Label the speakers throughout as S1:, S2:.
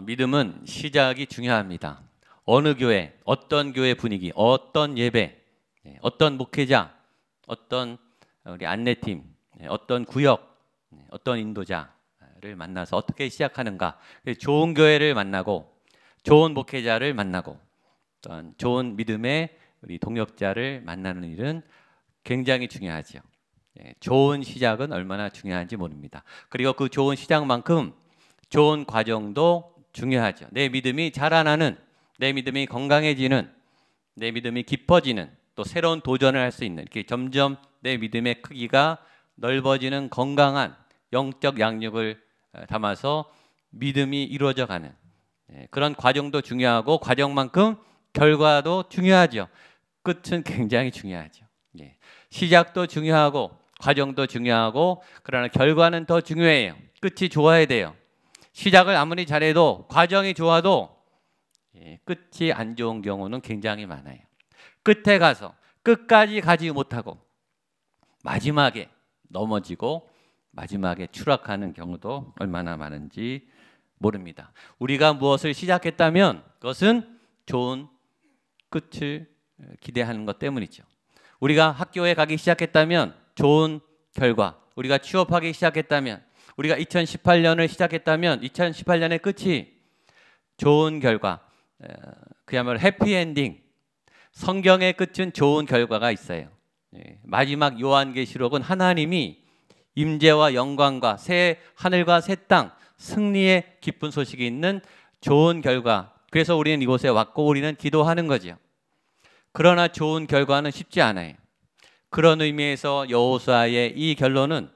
S1: 믿음은 시작이 중요합니다. 어느 교회, 어떤 교회 분위기, 어떤 예배, 어떤 목회자, 어떤 우리 안내팀, 어떤 구역, 어떤 인도자를 만나서 어떻게 시작하는가. 좋은 교회를 만나고 좋은 목회자를 만나고 또한 좋은 믿음의 우리 동역자를 만나는 일은 굉장히 중요하죠. 좋은 시작은 얼마나 중요한지 모릅니다. 그리고 그 좋은 시작만큼 좋은 과정도 중요하죠. 내 믿음이 자라나는, 내 믿음이 건강해지는, 내 믿음이 깊어지는, 또 새로운 도전을 할 수 있는, 이렇게 점점 내 믿음의 크기가 넓어지는 건강한 영적 양육을 담아서 믿음이 이루어져 가는 그런 과정도 중요하고 과정만큼 결과도 중요하죠. 끝은 굉장히 중요하죠. 시작도 중요하고 과정도 중요하고 그러나 결과는 더 중요해요. 끝이 좋아야 돼요. 시작을 아무리 잘해도 과정이 좋아도 끝이 안 좋은 경우는 굉장히 많아요. 끝에 가서 끝까지 가지 못하고 마지막에 넘어지고 마지막에 추락하는 경우도 얼마나 많은지 모릅니다. 우리가 무엇을 시작했다면 그것은 좋은 끝을 기대하는 것 때문이죠. 우리가 학교에 가기 시작했다면 좋은 결과, 우리가 취업하기 시작했다면, 우리가 2018년을 시작했다면 2018년의 끝이 좋은 결과, 그야말로 해피엔딩, 성경의 끝은 좋은 결과가 있어요. 마지막 요한계시록은 하나님이 임재와 영광과 새 하늘과 새 땅, 승리의 기쁜 소식이 있는 좋은 결과, 그래서 우리는 이곳에 왔고 우리는 기도하는 거죠. 그러나 좋은 결과는 쉽지 않아요. 그런 의미에서 여호수아의 이 결론은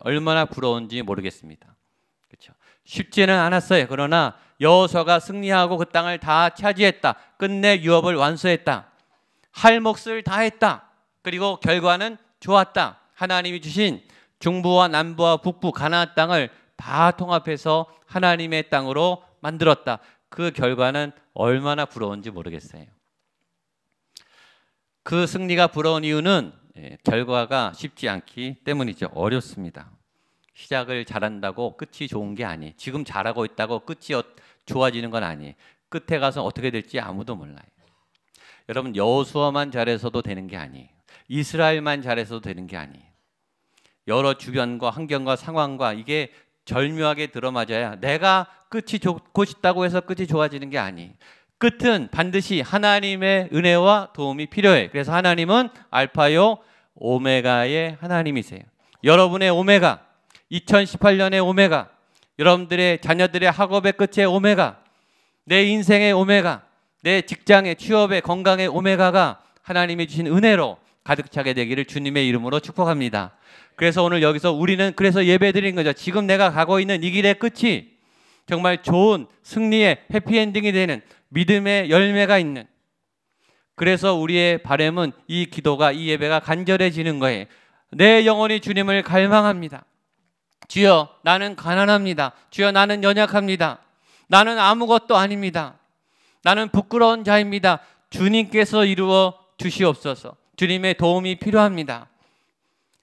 S1: 얼마나 부러운지 모르겠습니다. 그렇죠? 쉽지는 않았어요. 그러나 여호수아가 승리하고 그 땅을 다 차지했다. 끝내 유업을 완수했다. 할 몫을 다 했다. 그리고 결과는 좋았다. 하나님이 주신 중부와 남부와 북부 가나안 땅을 다 통합해서 하나님의 땅으로 만들었다. 그 결과는 얼마나 부러운지 모르겠어요. 그 승리가 부러운 이유는 결과가 쉽지 않기 때문이죠. 어렵습니다. 시작을 잘한다고 끝이 좋은 게 아니에요. 지금 잘하고 있다고 끝이 좋아지는 건 아니에요. 끝에 가서 어떻게 될지 아무도 몰라요. 여러분, 여호수아만 잘해서도 되는 게 아니에요. 이스라엘만 잘해서도 되는 게 아니에요. 여러 주변과 환경과 상황과 이게 절묘하게 들어맞아야 내가 끝이 좋고 싶다고 해서 끝이 좋아지는 게 아니에요. 끝은 반드시 하나님의 은혜와 도움이 필요해요. 그래서 하나님은 알파요 오메가의 하나님이세요. 여러분의 오메가, 2018년의 오메가, 여러분들의 자녀들의 학업의 끝의 오메가, 내 인생의 오메가, 내 직장의 취업의 건강의 오메가가 하나님이 주신 은혜로 가득 차게 되기를 주님의 이름으로 축복합니다. 그래서 오늘 여기서 우리는 그래서 예배드린 거죠. 지금 내가 가고 있는 이 길의 끝이 정말 좋은 승리의 해피엔딩이 되는 믿음의 열매가 있는, 그래서 우리의 바람은 이 기도가, 이 예배가 간절해지는 거예요. 내 영혼이 주님을 갈망합니다. 주여, 나는 가난합니다. 주여, 나는 연약합니다. 나는 아무것도 아닙니다. 나는 부끄러운 자입니다. 주님께서 이루어 주시옵소서. 주님의 도움이 필요합니다.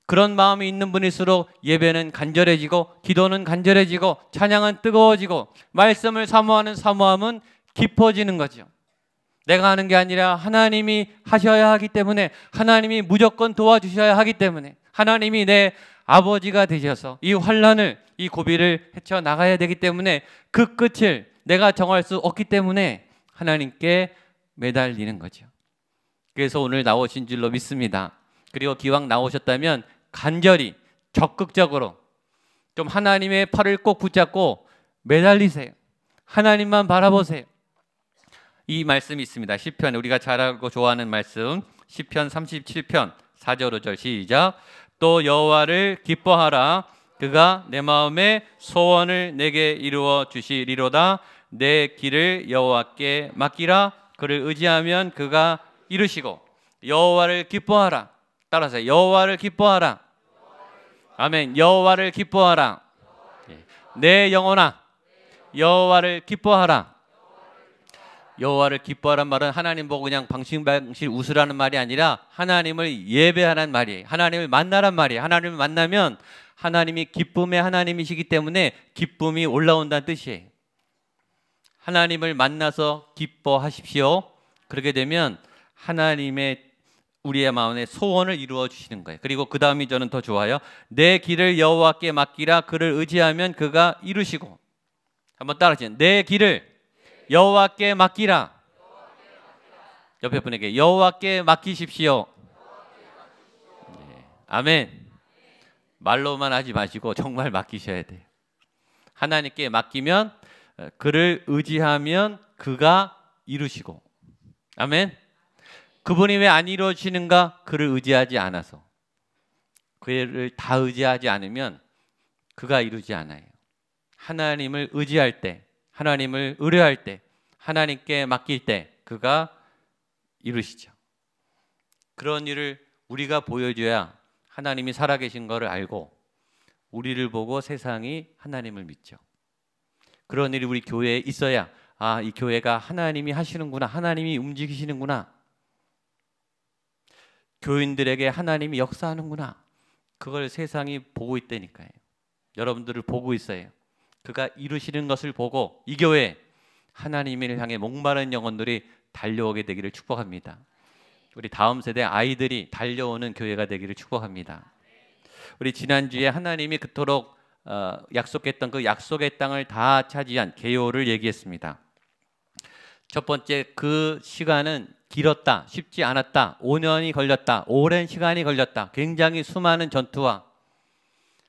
S1: 그런 마음이 있는 분일수록 예배는 간절해지고 기도는 간절해지고 찬양은 뜨거워지고 말씀을 사모하는 사모함은 깊어지는 거죠. 내가 하는 게 아니라 하나님이 하셔야 하기 때문에, 하나님이 무조건 도와주셔야 하기 때문에, 하나님이 내 아버지가 되셔서 이 환난을, 이 고비를 헤쳐나가야 되기 때문에 그 끝을 내가 정할 수 없기 때문에 하나님께 매달리는 거죠. 그래서 오늘 나오신 줄로 믿습니다. 그리고 기왕 나오셨다면 간절히 적극적으로 좀 하나님의 팔을 꼭 붙잡고 매달리세요. 하나님만 바라보세요. 이 말씀이 있습니다. 시편, 우리가 잘 알고 좋아하는 말씀, 시편 37편 4절 5절 시작. 또 여호와를 기뻐하라. 그가 내 마음의 소원을 내게 이루어 주시리로다. 내 길을 여호와께 맡기라. 그를 의지하면 그가 이루시고. 여호와를 기뻐하라. 따라서 여호와를 기뻐하라. 아멘. 여호와를 기뻐하라. 내 영혼아, 여호와를 기뻐하라. 여호와를 기뻐하란 말은 하나님 보고 그냥 방실방실 웃으라는 말이 아니라 하나님을 예배하는 말이에요. 하나님을 만나란 말이에요. 하나님을 만나면 하나님이 기쁨의 하나님이시기 때문에 기쁨이 올라온다는 뜻이에요. 하나님을 만나서 기뻐하십시오. 그렇게 되면 하나님의 우리의 마음의 소원을 이루어 주시는 거예요. 그리고 그 다음이 저는 더 좋아요. 내 길을 여호와께 맡기라. 그를 의지하면 그가 이루시고. 한번 따라하시죠. 내 길을 여호와께 맡기라. 옆에 분에게 여호와께 맡기십시오. 네. 아멘. 말로만 하지 마시고 정말 맡기셔야 돼요. 하나님께 맡기면 그를 의지하면 그가 이루시고. 아멘. 그분이 왜 안 이루어지는가? 그를 의지하지 않아서. 그를 다 의지하지 않으면 그가 이루지 않아요. 하나님을 의지할 때, 하나님을 의뢰할 때, 하나님께 맡길 때 그가 이루시죠. 그런 일을 우리가 보여줘야 하나님이 살아계신 것을 알고 우리를 보고 세상이 하나님을 믿죠. 그런 일이 우리 교회에 있어야 아, 이 교회가 하나님이 하시는구나, 하나님이 움직이시는구나, 교인들에게 하나님이 역사하는구나, 그걸 세상이 보고 있다니까요. 여러분들을 보고 있어요. 그가 이루시는 것을 보고 이 교회 하나님을 향해 목마른 영혼들이 달려오게 되기를 축복합니다. 우리 다음 세대 아이들이 달려오는 교회가 되기를 축복합니다. 우리 지난주에 하나님이 그토록 약속했던 그 약속의 땅을 다 차지한 개요를 얘기했습니다. 첫 번째, 그 시간은 길었다, 쉽지 않았다, 5년이 걸렸다, 오랜 시간이 걸렸다, 굉장히 수많은 전투와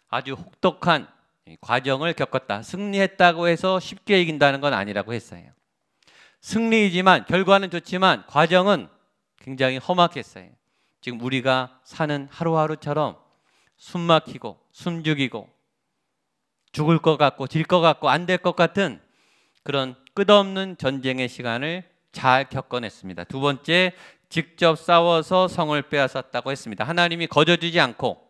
S1: 아주 혹독한 과정을 겪었다. 승리했다고 해서 쉽게 이긴다는 건 아니라고 했어요. 승리이지만, 결과는 좋지만 과정은 굉장히 험악했어요. 지금 우리가 사는 하루하루처럼 숨 막히고 숨 죽이고 죽을 것 같고 질 것 같고 안 될 것 같은 그런 끝없는 전쟁의 시간을 잘 겪어냈습니다. 두 번째, 직접 싸워서 성을 빼앗았다고 했습니다. 하나님이 거저주지 않고,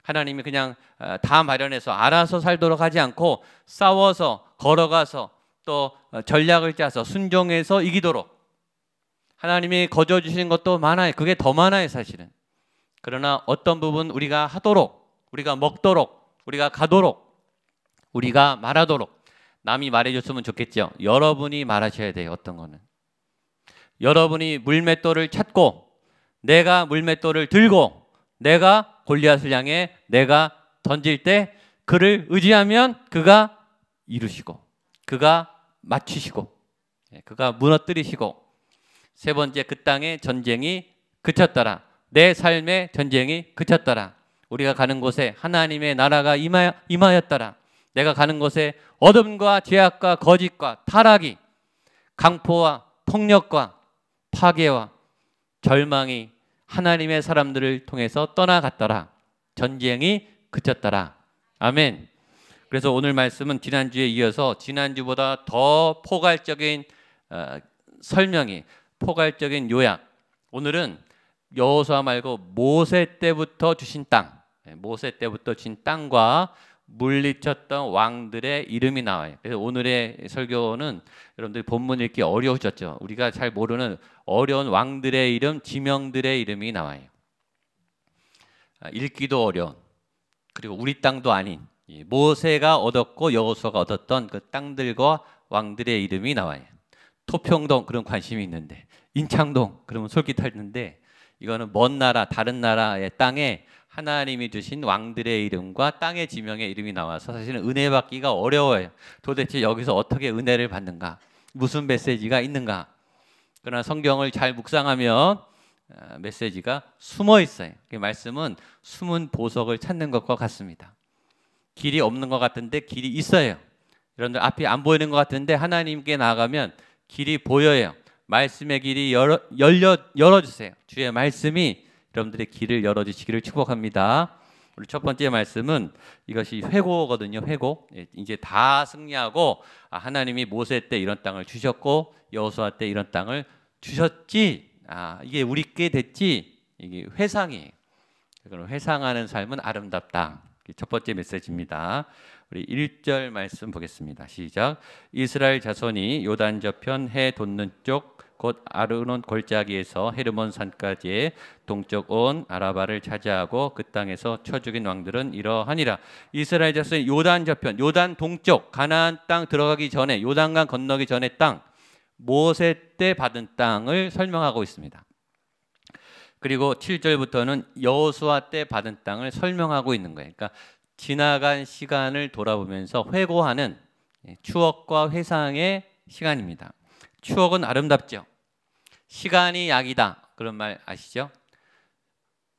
S1: 하나님이 그냥 다 마련해서 알아서 살도록 하지 않고 싸워서 걸어가서 또 전략을 짜서 순종해서 이기도록 하나님이 거저주시는 것도 많아요. 그게 더 많아요, 사실은. 그러나 어떤 부분 우리가 하도록, 우리가 먹도록, 우리가 가도록, 우리가 말하도록, 남이 말해줬으면 좋겠죠. 여러분이 말하셔야 돼요. 어떤 거는 여러분이 물맷돌을 찾고 내가 물맷돌을 들고 내가 골리앗을 향해 내가 던질 때 그를 의지하면 그가 이루시고 그가 맞추시고 그가 무너뜨리시고. 세 번째, 그 땅의 전쟁이 그쳤더라. 내 삶의 전쟁이 그쳤더라. 우리가 가는 곳에 하나님의 나라가 임하였더라. 내가 가는 곳에 어둠과 죄악과 거짓과 타락이, 강포와 폭력과 파괴와 절망이 하나님의 사람들을 통해서 떠나갔더라. 전쟁이 그쳤더라. 아멘. 그래서 오늘 말씀은 지난주에 이어서 지난주보다 더 포괄적인 설명이, 포괄적인 요약. 오늘은 여호수아 말고 모세 때부터 주신 땅, 모세 때부터 주신 땅과 물리쳤던 왕들의 이름이 나와요. 그래서 오늘의 설교는 여러분들이 본문 읽기 어려우셨죠. 우리가 잘 모르는 어려운 왕들의 이름, 지명들의 이름이 나와요. 읽기도 어려운, 그리고 우리 땅도 아닌 모세가 얻었고 여호수아가 얻었던 그 땅들과 왕들의 이름이 나와요. 토평동, 그런 관심이 있는데, 인창동, 그러면 솔깃하는데, 이거는 먼 나라, 다른 나라의 땅에 하나님이 주신 왕들의 이름과 땅의 지명의 이름이 나와서 사실은 은혜 받기가 어려워요. 도대체 여기서 어떻게 은혜를 받는가? 무슨 메시지가 있는가? 그러나 성경을 잘 묵상하면 메시지가 숨어 있어요. 그 말씀은 숨은 보석을 찾는 것과 같습니다. 길이 없는 것 같은데 길이 있어요. 여러분들 앞이 안 보이는 것 같은데 하나님께 나아가면 길이 보여요. 말씀의 길이 열어주세요. 주의 말씀이 여러분들의 길을 열어주시기를 축복합니다. 우리 첫 번째 말씀은 이것이 회고거든요. 회고. 이제 다 승리하고 하나님이 모세 때 이런 땅을 주셨고 여호수아 때 이런 땅을 주셨지. 이게 우리께 됐지. 이게 회상이에요. 그럼 회상하는 삶은 아름답다. 첫 번째 메시지입니다. 우리 1절 말씀 보겠습니다. 시작. 이스라엘 자손이 요단 저편 해 돋는 쪽 곧 아르논 골짜기에서 헤르몬 산까지의 동쪽 온 아라바를 차지하고 그 땅에서 쳐 죽인 왕들은 이러하니라. 이스라엘 자손이 요단 저편, 요단 동쪽 가나안 땅 들어가기 전에, 요단강 건너기 전의 땅, 모세 때 받은 땅을 설명하고 있습니다. 그리고 7절부터는 여호수아 때 받은 땅을 설명하고 있는 거예요. 그러니까 지나간 시간을 돌아보면서 회고하는 추억과 회상의 시간입니다. 추억은 아름답죠. 시간이 약이다. 그런 말 아시죠?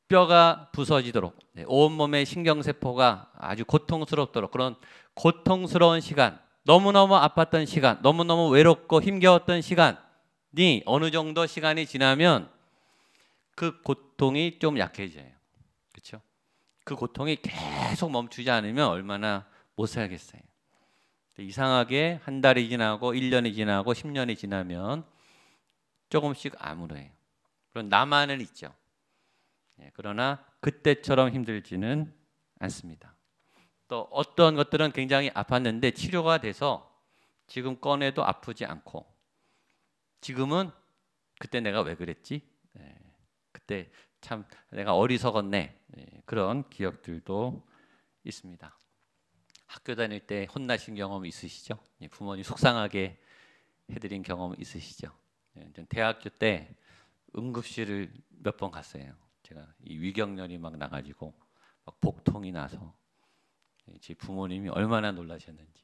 S1: 뼈가 부서지도록, 온몸의 신경세포가 아주 고통스럽도록, 그런 고통스러운 시간, 너무너무 아팠던 시간, 너무너무 외롭고 힘겨웠던 시간이 어느 정도 시간이 지나면 그 고통이 좀 약해져요. 그렇죠? 그 고통이 계속 멈추지 않으면 얼마나 못 살겠어요. 이상하게 한 달이 지나고 1년이 지나고 10년이 지나면 조금씩 아물어요. 그런 나만은 있죠. 그러나 그때처럼 힘들지는 않습니다. 또 어떤 것들은 굉장히 아팠는데 치료가 돼서 지금 꺼내도 아프지 않고, 지금은 그때 내가 왜 그랬지? 그때 참 내가 어리석었네. 그런 기억들도 있습니다. 학교 다닐 때 혼나신 경험 있으시죠? 부모님 속상하게 해드린 경험 있으시죠? 대학교 때 응급실을 몇 번 갔어요. 제가 이 위경련이 막 나가지고 막 복통이 나서 제 부모님이 얼마나 놀라셨는지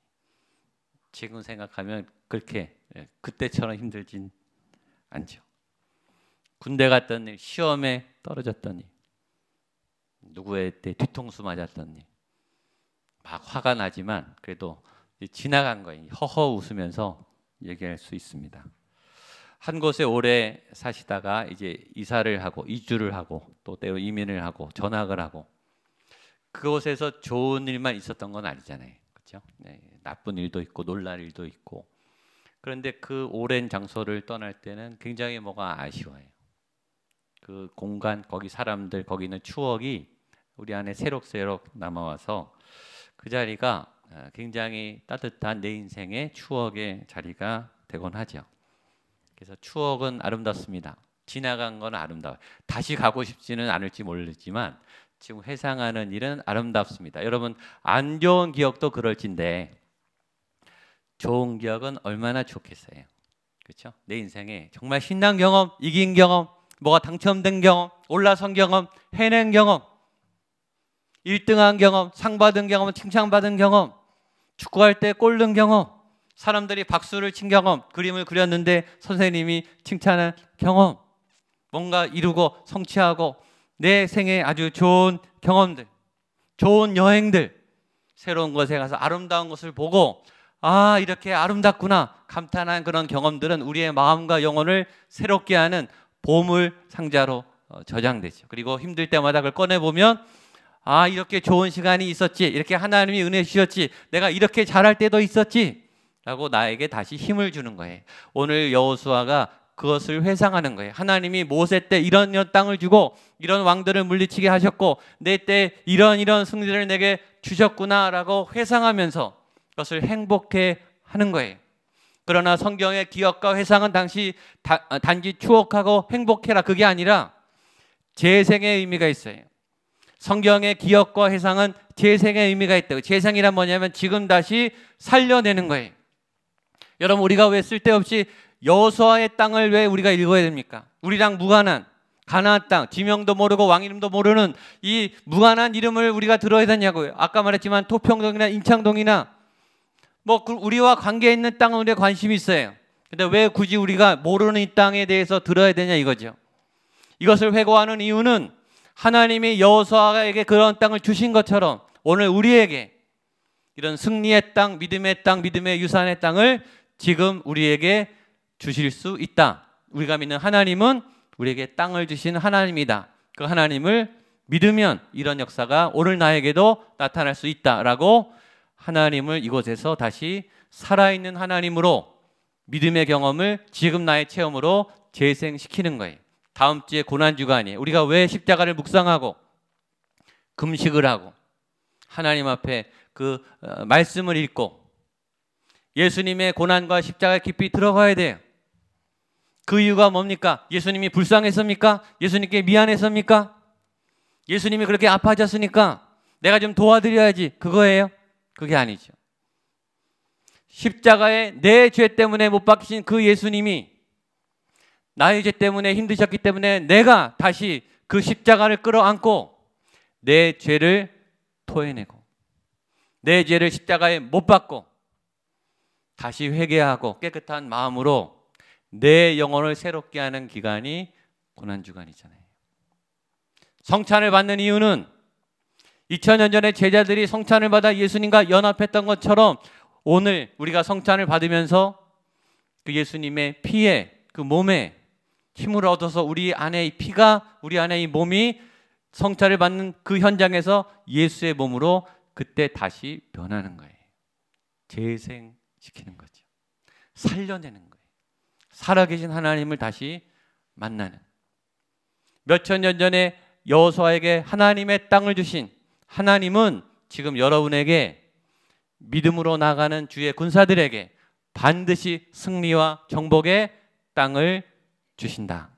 S1: 지금 생각하면 그렇게 그때처럼 힘들진 않죠. 군대 갔던 일, 시험에 떨어졌던 일, 누구의 때 뒤통수 맞았던 일, 막 화가 나지만 그래도 지나간 거예요. 허허 웃으면서 얘기할 수 있습니다. 한 곳에 오래 사시다가 이제 이사를 하고 이주를 하고 또 때로 이민을 하고 전학을 하고, 그곳에서 좋은 일만 있었던 건 아니잖아요. 그렇죠? 나쁜 일도 있고 놀랄 일도 있고. 그런데 그 오랜 장소를 떠날 때는 굉장히 뭐가 아쉬워요. 그 공간, 거기 사람들, 거기 있는 추억이 우리 안에 새록새록 남아와서 그 자리가 굉장히 따뜻한 내 인생의 추억의 자리가 되곤 하죠. 그래서 추억은 아름답습니다. 지나간 건 아름다워요. 다시 가고 싶지는 않을지 모르지만 지금 회상하는 일은 아름답습니다. 여러분, 안 좋은 기억도 그럴진데 좋은 기억은 얼마나 좋겠어요. 그렇죠? 내 인생에 정말 신난 경험, 이긴 경험, 뭐가 당첨된 경험, 올라선 경험, 해낸 경험, 1등한 경험, 상 받은 경험, 칭찬받은 경험, 축구할 때 골 넣은 경험, 사람들이 박수를 친 경험, 그림을 그렸는데 선생님이 칭찬한 경험, 뭔가 이루고 성취하고 내 생에 아주 좋은 경험들, 좋은 여행들, 새로운 곳에 가서 아름다운 것을 보고 아, 이렇게 아름답구나 감탄한 그런 경험들은 우리의 마음과 영혼을 새롭게 하는 보물 상자로 저장되죠. 그리고 힘들 때마다 그걸 꺼내보면 아, 이렇게 좋은 시간이 있었지, 이렇게 하나님이 은혜 주셨지, 내가 이렇게 잘할 때도 있었지 라고 나에게 다시 힘을 주는 거예요. 오늘 여호수아가 그것을 회상하는 거예요. 하나님이 모세 때 이런 땅을 주고 이런 왕들을 물리치게 하셨고 내 때 이런 승리를 내게 주셨구나 라고 회상하면서 그것을 행복해 하는 거예요. 그러나 성경의 기억과 회상은 단지 추억하고 행복해라 그게 아니라 재생의 의미가 있어요. 성경의 기억과 회상은 재생의 의미가 있다고. 재생이란 뭐냐면 지금 다시 살려내는 거예요. 여러분, 우리가 왜 쓸데없이 여호수아의 땅을 왜 우리가 읽어야 됩니까? 우리랑 무관한 가나안 땅, 지명도 모르고 왕 이름도 모르는 이 무관한 이름을 우리가 들어야 되냐고요. 아까 말했지만 토평동이나 인창동이나 뭐 우리와 관계 있는 땅은 우리가 관심이 있어요. 근데 왜 굳이 우리가 모르는 이 땅에 대해서 들어야 되냐 이거죠. 이것을 회고하는 이유는 하나님이 여호수아에게 그런 땅을 주신 것처럼 오늘 우리에게 이런 승리의 땅, 믿음의 땅, 믿음의 유산의 땅을 지금 우리에게 주실 수 있다. 우리가 믿는 하나님은 우리에게 땅을 주신 하나님이다. 그 하나님을 믿으면 이런 역사가 오늘 나에게도 나타날 수 있다라고 하나님을 이곳에서 다시 살아있는 하나님으로 믿음의 경험을 지금 나의 체험으로 재생시키는 거예요. 다음 주에 고난주간이에요. 우리가 왜 십자가를 묵상하고 금식을 하고 하나님 앞에 그 말씀을 읽고 예수님의 고난과 십자가에 깊이 들어가야 돼요. 그 이유가 뭡니까? 예수님이 불쌍했습니까? 예수님께 미안했습니까? 예수님이 그렇게 아파하셨으니까 내가 좀 도와드려야지, 그거예요? 그게 아니죠. 십자가에 내 죄 때문에 못 박히신 그 예수님이 나의 죄 때문에 힘드셨기 때문에 내가 다시 그 십자가를 끌어안고 내 죄를 토해내고 내 죄를 십자가에 못 박고 다시 회개하고 깨끗한 마음으로 내 영혼을 새롭게 하는 기간이 고난주간이잖아요. 성찬을 받는 이유는 2000년 전에 제자들이 성찬을 받아 예수님과 연합했던 것처럼 오늘 우리가 성찬을 받으면서 그 예수님의 피에, 그 몸에 힘을 얻어서 우리 안에 이 피가, 우리 안에 이 몸이 성찬을 받는 그 현장에서 예수의 몸으로 그때 다시 변하는 거예요. 재생시키는 거죠. 살려내는 거예요. 살아계신 하나님을 다시 만나는. 몇천 년 전에 여호수아에게 하나님의 땅을 주신 하나님은 지금 여러분에게 믿음으로 나가는 주의 군사들에게 반드시 승리와 정복의 땅을 주신다.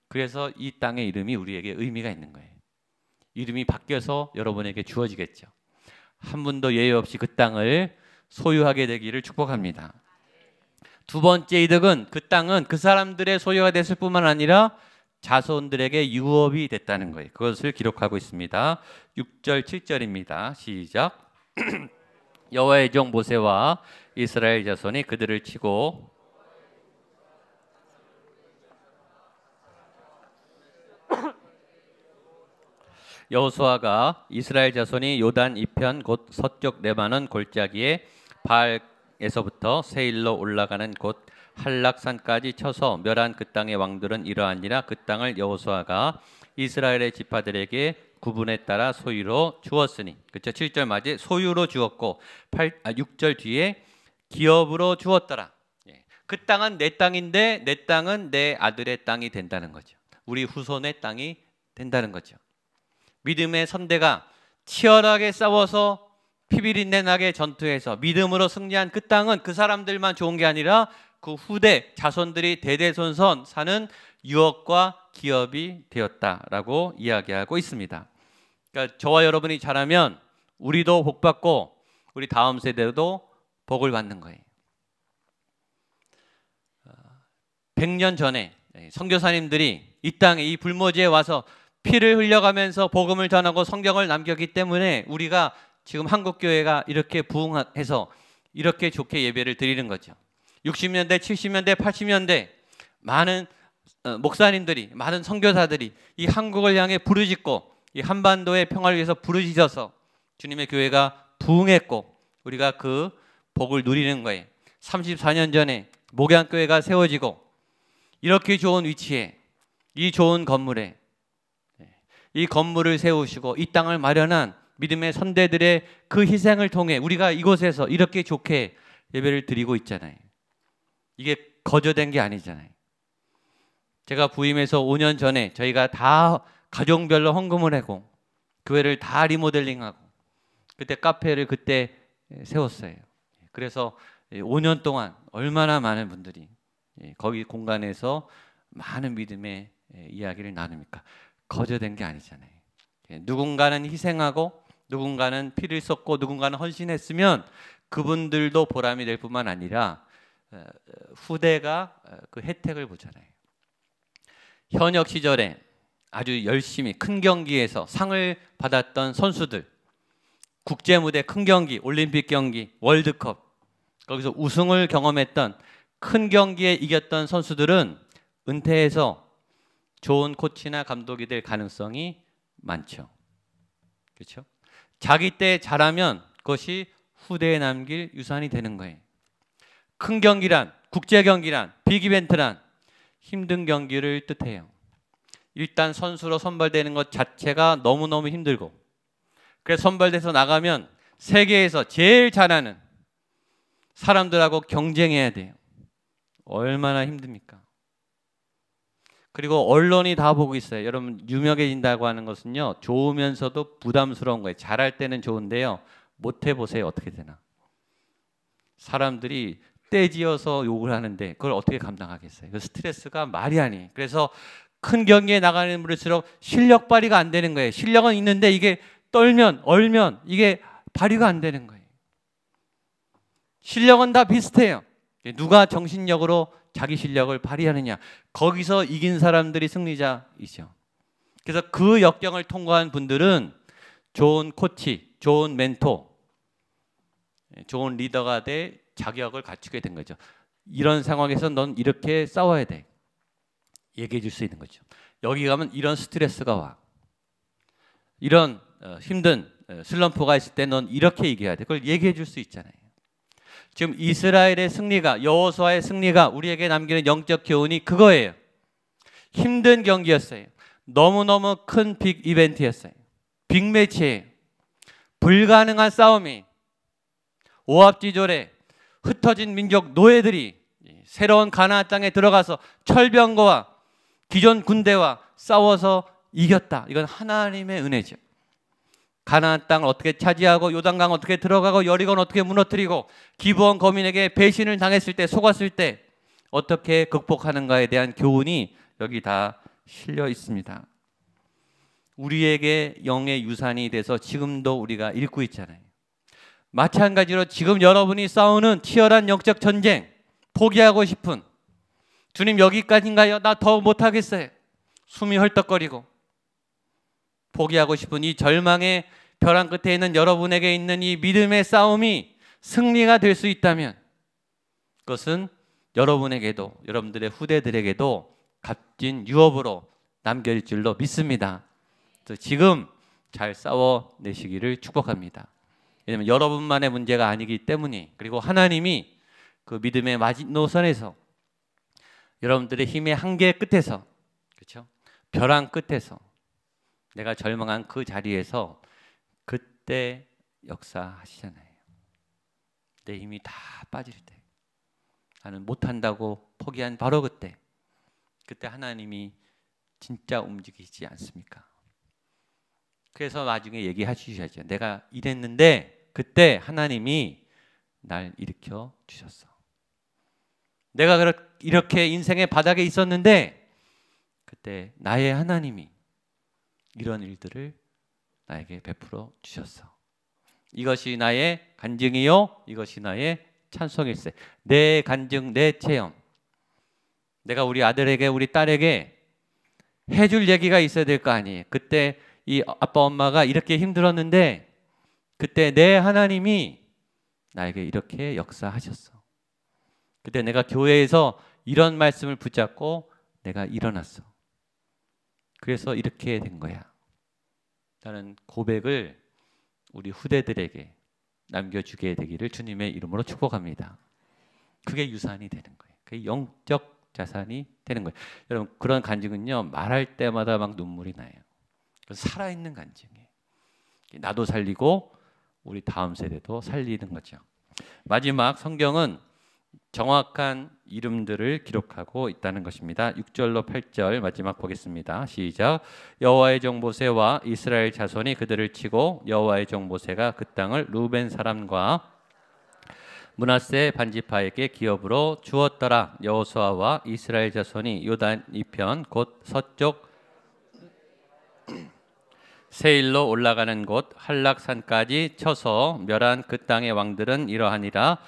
S1: 그래서 이 땅의 이름이 우리에게 의미가 있는 거예요. 이름이 바뀌어서 여러분에게 주어지겠죠. 한 분도 예외 없이 그 땅을 소유하게 되기를 축복합니다. 두 번째 이득은 그 땅은 그 사람들의 소유가 됐을 뿐만 아니라 자손들에게 유업이 됐다는 거예요. 그것을 기록하고 있습니다. 6절 7절입니다. 시작. 여호와의 종 모세와 이스라엘 자손이 그들을 치고 여호수아가 이스라엘 자손이 요단 이편 곧 서쪽 레바논 골짜기에 바알에서부터 세일로 올라가는 곳 한락산까지 쳐서 멸한 그 땅의 왕들은 이러하니라. 그 땅을 여호수아가 이스라엘의 지파들에게 구분에 따라 소유로 주었으니. 그렇죠? 7절 맞이 소유로 주었고 6절 뒤에 기업으로 주었더라. 그 땅은 내 땅인데 내 땅은 내 아들의 땅이 된다는 거죠. 우리 후손의 땅이 된다는 거죠. 믿음의 선대가 치열하게 싸워서 피비린내 나게 전투해서 믿음으로 승리한 그 땅은 그 사람들만 좋은 게 아니라 그 후대 자손들이 대대손손 사는 유업과 기업이 되었다라고 이야기하고 있습니다. 그러니까 저와 여러분이 잘하면 우리도 복 받고 우리 다음 세대도 복을 받는 거예요. 100년 전에 선교사님들이 이 땅에 이 불모지에 와서 피를 흘려가면서 복음을 전하고 성경을 남겼기 때문에 우리가 지금 한국교회가 이렇게 부흥해서 이렇게 좋게 예배를 드리는 거죠. 60년대, 70년대, 80년대 많은 목사님들이, 많은 선교사들이 이 한국을 향해 부르짖고 이 한반도의 평화를 위해서 부르짖어서 주님의 교회가 부흥했고 우리가 그 복을 누리는 거예요. 34년 전에 목양교회가 세워지고 이렇게 좋은 위치에 이 좋은 건물에 이 건물을 세우시고 이 땅을 마련한 믿음의 선대들의 그 희생을 통해 우리가 이곳에서 이렇게 좋게 예배를 드리고 있잖아요. 이게 거저된 게 아니잖아요. 제가 부임해서 5년 전에 저희가 다 가정별로 헌금을 하고 교회를 다 리모델링하고 그때 카페를 그때 세웠어요. 그래서 5년 동안 얼마나 많은 분들이 거기 공간에서 많은 믿음의 이야기를 나눕니까? 거저된 게 아니잖아요. 누군가는 희생하고 누군가는 피를 쏟고 누군가는 헌신했으면 그분들도 보람이 될 뿐만 아니라 후대가 그 혜택을 보잖아요. 현역 시절에 아주 열심히 큰 경기에서 상을 받았던 선수들, 국제무대 큰 경기, 올림픽 경기, 월드컵 거기서 우승을 경험했던 큰 경기에 이겼던 선수들은 은퇴해서 좋은 코치나 감독이 될 가능성이 많죠. 그렇죠? 자기 때 잘하면 그것이 후대에 남길 유산이 되는 거예요. 큰 경기란, 국제 경기란, 빅 이벤트란 힘든 경기를 뜻해요. 일단 선수로 선발되는 것 자체가 너무너무 힘들고 그래서 선발돼서 나가면 세계에서 제일 잘하는 사람들하고 경쟁해야 돼요. 얼마나 힘듭니까? 그리고 언론이 다 보고 있어요. 여러분 유명해진다고 하는 것은요 좋으면서도 부담스러운 거예요. 잘할 때는 좋은데요 못해보세요. 어떻게 되나. 사람들이 떼지어서 욕을 하는데 그걸 어떻게 감당하겠어요? 그 스트레스가 말이 아니. 그래서 큰 경기에 나가는 분일수록 실력 발휘가 안 되는 거예요. 실력은 있는데 이게 떨면 얼면 이게 발휘가 안 되는 거예요. 실력은 다 비슷해요. 누가 정신력으로 자기 실력을 발휘하느냐, 거기서 이긴 사람들이 승리자이죠. 그래서 그 역경을 통과한 분들은 좋은 코치, 좋은 멘토, 좋은 리더가 될 자격을 갖추게 된 거죠. 이런 상황에서 넌 이렇게 싸워야 돼, 얘기해 줄 수 있는 거죠. 여기 가면 이런 스트레스가 와, 이런 힘든 슬럼프가 있을 때 넌 이렇게 얘기해야 돼. 그걸 얘기해 줄 수 있잖아요. 지금 이스라엘의 승리가, 여호수아의 승리가 우리에게 남기는 영적 교훈이 그거예요. 힘든 경기였어요. 너무너무 큰 빅 이벤트였어요. 빅매치예요. 불가능한 싸움이, 오합지졸에 흩어진 민족 노예들이 새로운 가나안 땅에 들어가서 철병거와 기존 군대와 싸워서 이겼다. 이건 하나님의 은혜죠. 가나안 땅을 어떻게 차지하고 요단강 어떻게 들어가고 여리고는 어떻게 무너뜨리고 기브온 거민에게 배신을 당했을 때, 속았을 때 어떻게 극복하는가에 대한 교훈이 여기 다 실려 있습니다. 우리에게 영의 유산이 돼서 지금도 우리가 읽고 있잖아요. 마찬가지로 지금 여러분이 싸우는 치열한 영적 전쟁, 포기하고 싶은, 주님 여기까지인가요? 나 더 못하겠어요. 숨이 헐떡거리고 포기하고 싶은 이 절망의 벼랑 끝에 있는 여러분에게 있는 이 믿음의 싸움이 승리가 될 수 있다면 그것은 여러분에게도, 여러분들의 후대들에게도 값진 유업으로 남겨질 줄로 믿습니다. 그래서 지금 잘 싸워내시기를 축복합니다. 왜냐하면 여러분만의 문제가 아니기 때문이, 그리고 하나님이 그 믿음의 마지노선에서 여러분들의 힘의 한계 끝에서, 그렇죠? 벼랑 끝에서 내가 절망한 그 자리에서 그때 역사하시잖아요. 내 힘이 다 빠질 때, 나는 못한다고 포기한 바로 그때 하나님이 진짜 움직이지 않습니까? 그래서 나중에 얘기하시셔야죠. 내가 이랬는데 그때 하나님이 날 일으켜 주셨어. 내가 이렇게 인생의 바닥에 있었는데 그때 나의 하나님이 이런 일들을 나에게 베풀어 주셨어. 이것이 나의 간증이요, 이것이 나의 찬송일세. 내 간증, 내 체험. 내가 우리 아들에게, 우리 딸에게 해줄 얘기가 있어야 될 거 아니에요. 그때 이 아빠 엄마가 이렇게 힘들었는데 그때 내 하나님이 나에게 이렇게 역사하셨어. 그때 내가 교회에서 이런 말씀을 붙잡고 내가 일어났어. 그래서 이렇게 된 거야. 라는 고백을 우리 후대들에게 남겨주게 되기를 주님의 이름으로 축복합니다. 그게 유산이 되는 거예요. 그게 영적 자산이 되는 거예요. 여러분, 그런 간증은요, 말할 때마다 막 눈물이 나요. 살아있는 간증이에요. 나도 살리고 우리 다음 세대도 살리는 거죠. 마지막, 성경은 정확한 이름들을 기록하고 있다는 것입니다. 6절로 8절 마지막 보겠습니다. 시작. 여호와의 종 모세와 이스라엘 자손이 그들을 치고 여호와의 종 모세가 그 땅을 루벤 사람과 므낫세 반지파에게 기업으로 주었더라. 여호수아와 이스라엘 자손이 요단 이편 곧 서쪽 세일로 올라가는 곳 한락산까지 쳐서 멸한 그 땅의 왕들은 이러하니라.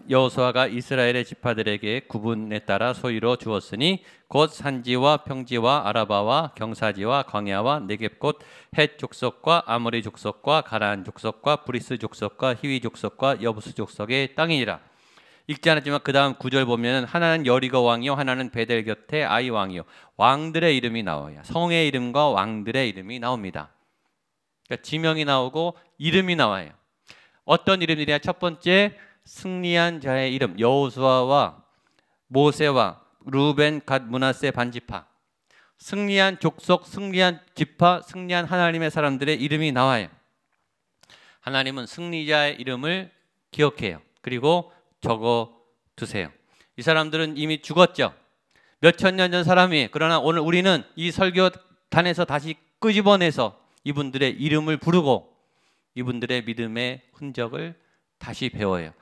S1: 여호수아가 이스라엘의 지파들에게 구분에 따라 소유로 주었으니 곧 산지와 평지와 아라바와 경사지와 광야와 네겝 헷 족속과 아모리 족속과 가나안 족속과 브리스 족속과 히위 족속과 여부스 족속의 땅이니라. 읽지 않았지만 그 다음 9절 보면 하나는 여리고 왕이요 하나는 베델 곁에 아이 왕이요. 왕들의 이름이 나와요. 성의 이름과 왕들의 이름이 나옵니다. 그러니까 지명이 나오고 이름이 나와요. 어떤 이름이냐? 첫 번째, 승리한 자의 이름, 여호수아와 모세와 루벤 갓 므낫세 반지파, 승리한 족속, 승리한 지파, 승리한 하나님의 사람들의 이름이 나와요. 하나님은 승리자의 이름을 기억해요. 그리고 적어 두세요. 이 사람들은 이미 죽었죠. 몇천 년 전 사람이. 그러나 오늘 우리는 이 설교단에서 다시 끄집어내서 이분들의 이름을 부르고 이분들의 믿음의 흔적을 다시 배워요.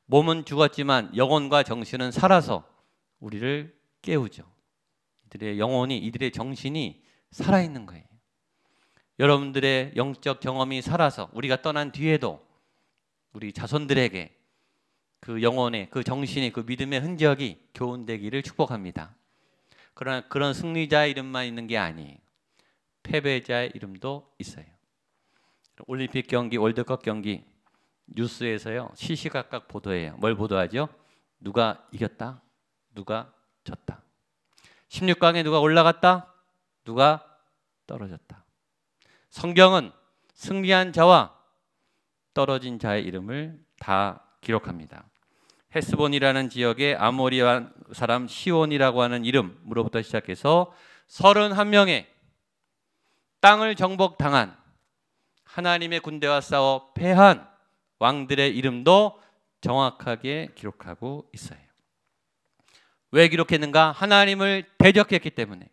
S1: 몸은 죽었지만 영혼과 정신은 살아서 우리를 깨우죠. 이들의 영혼이, 이들의 정신이 살아있는 거예요. 여러분들의 영적 경험이 살아서 우리가 떠난 뒤에도 우리 자손들에게 그 영혼의, 그 정신의, 그 믿음의 흔적이 교훈되기를 축복합니다. 그러나 그런 승리자의 이름만 있는 게 아니에요. 패배자의 이름도 있어요. 올림픽 경기, 월드컵 경기 뉴스에서요 시시각각 보도해요. 뭘 보도하죠? 누가 이겼다, 누가 졌다. 16강에 누가 올라갔다, 누가 떨어졌다. 성경은 승리한 자와 떨어진 자의 이름을 다 기록합니다. 헤스본이라는 지역의 아모리 사람 시온이라고 하는 이름으로부터 시작해서 31명의 땅을 정복당한 하나님의 군대와 싸워 패한 왕들의 이름도 정확하게 기록하고 있어요. 왜 기록했는가? 하나님을 대적했기 때문에,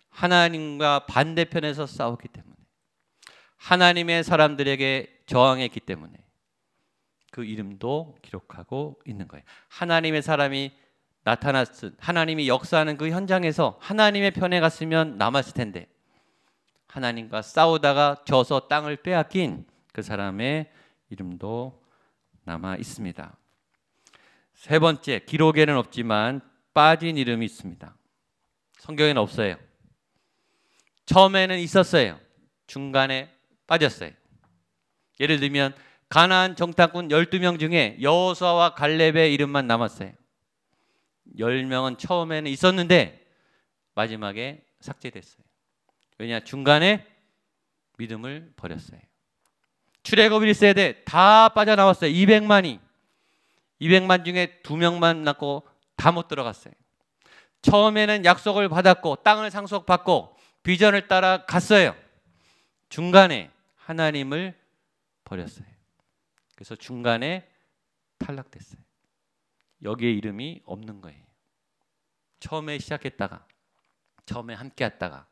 S1: 하나님과 반대편에서 싸웠기 때문에, 하나님의 사람들에게 저항했기 때문에 그 이름도 기록하고 있는 거예요. 하나님의 사람이 나타났은, 하나님이 역사하는 그 현장에서 하나님의 편에 갔으면 남았을 텐데 하나님과 싸우다가 져서 땅을 빼앗긴 그 사람의 이름도 남아 있습니다. 세 번째, 기록에는 없지만 빠진 이름이 있습니다. 성경에는 없어요. 처음에는 있었어요. 중간에 빠졌어요. 예를 들면 가나안 정탐꾼 12명 중에 여호수아와 갈렙의 이름만 남았어요. 10명은 처음에는 있었는데 마지막에 삭제됐어요. 왜냐? 중간에 믿음을 버렸어요. 출애굽 1세대 다 빠져나왔어요. 200만이. 200만 중에 2명만 남고 다 못 들어갔어요. 처음에는 약속을 받았고 땅을 상속받고 비전을 따라 갔어요. 중간에 하나님을 버렸어요. 그래서 중간에 탈락됐어요. 여기에 이름이 없는 거예요. 처음에 시작했다가, 처음에 함께 했다가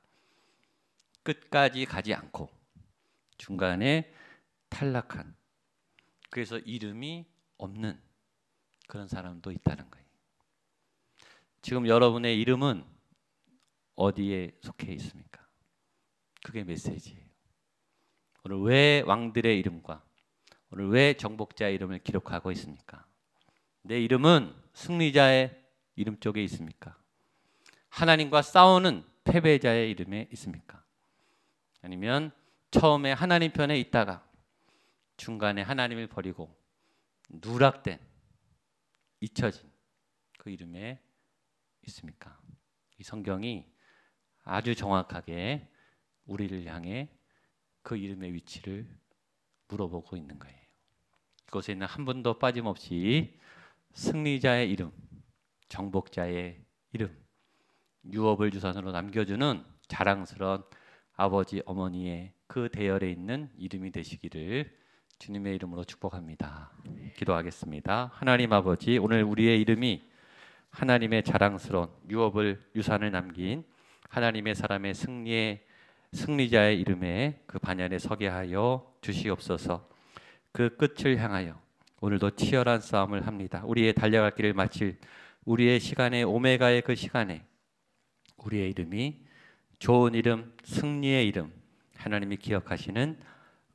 S1: 끝까지 가지 않고 중간에 탈락한, 그래서 이름이 없는 그런 사람도 있다는 거예요. 지금 여러분의 이름은 어디에 속해 있습니까? 그게 메시지예요. 오늘 왜 왕들의 이름과 오늘 왜 정복자의 이름을 기록하고 있습니까? 내 이름은 승리자의 이름 쪽에 있습니까? 하나님과 싸우는 패배자의 이름에 있습니까? 아니면 처음에 하나님 편에 있다가 중간에 하나님을 버리고 누락된, 잊혀진 그 이름에 있습니까? 이 성경이 아주 정확하게 우리를 향해 그 이름의 위치를 물어보고 있는 거예요. 이곳에 있는 한 분도 빠짐없이 승리자의 이름, 정복자의 이름, 유업을 유산으로 남겨주는 자랑스러운 아버지, 어머니의 그 대열에 있는 이름이 되시기를 주님의 이름으로 축복합니다. 기도하겠습니다. 하나님 아버지, 오늘 우리의 이름이 하나님의 자랑스러운 유업을 유산을 남긴 하나님의 사람의 승리자의 이름에 그 반열에 서게 하여 주시옵소서. 그 끝을 향하여 오늘도 치열한 싸움을 합니다. 우리의 달려갈 길을 마칠 우리의 시간에, 오메가의 그 시간에 우리의 이름이 좋은 이름, 승리의 이름, 하나님이 기억하시는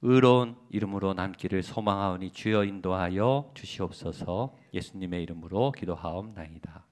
S1: 의로운 이름으로 남기를 소망하오니 주여 인도하여 주시옵소서. 예수님의 이름으로 기도하옵나이다.